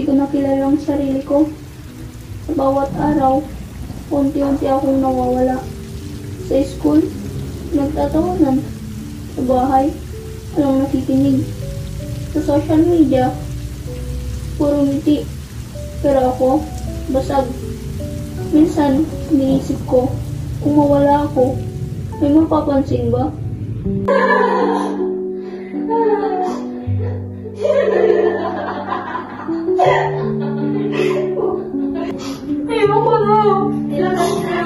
Hindi ko nakilala ang sarili ko. Sa bawat araw, unti-unti akong nawawala. Sa school, nagtatawanan. Sa bahay, walang nakikinig. Sa social media, puro ngiti. Pero ako, basag. Minsan, iniisip ko, kung mawala ako, may mapapansin ba? Ayoko na.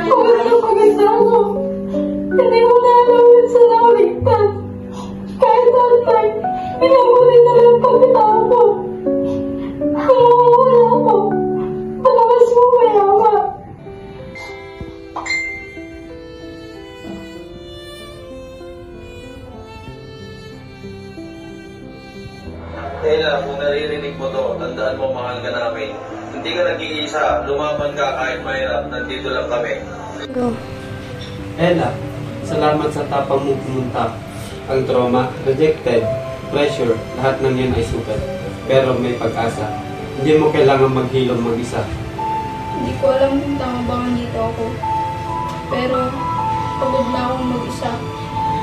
Pagod na pagod ako. Hindi mo na alam yun sa naligtas. Kahit natin, pinabuti na lang pagkatao ko. Kung mawawala ako, palabas mo mayawa. Kaya kung naririnig mo to, tandaan mo mahal ka namin. Hindi ka nag-iisa, lumaban ka kahit mahirap, nandito lang kami. Go. Ella, salamat sa tapang mo pumunta. Ang trauma, rejected, pressure, lahat ng yan ay sukat. Pero may pag-asa. Hindi mo kailangan maghilom mag-isa. Hindi ko alam kung tama ba nandito ako. Pero, pagod na akong mag-isa.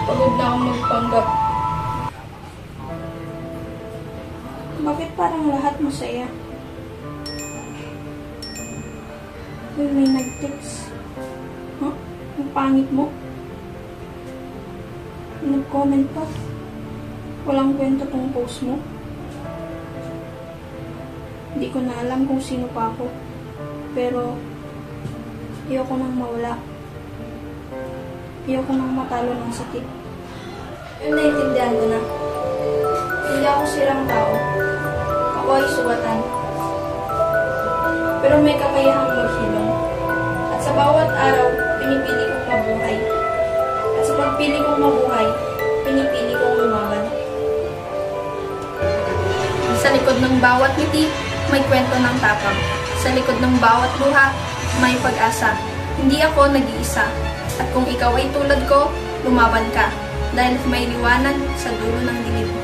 Pagod na akong magpanggap. Bakit parang lahat masaya? Uy, may nag-text. Huh? Ang pangit mo? Nag-comment pa. Walang kwento tong post mo. Hindi ko na alam kung sino pa ako. Pero, ayoko nang mawala. Ayoko nang matalo ng sakit. Yung naiintindihan ko na. Hindi ako sirang tao. Ako ay sugatan. Pero may kakayahang maghilom. At sa bawat araw, pinipili kong mabuhay. At sa pagpili kong mabuhay, pinipili kong lumaban. Sa likod ng bawat ngiti, may kwento ng tapang. Sa likod ng bawat luha, may pag-asa. Hindi ako nag-iisa. At kung ikaw ay tulad ko, lumaban ka. Dahil may liwanag sa dulo ng dilim.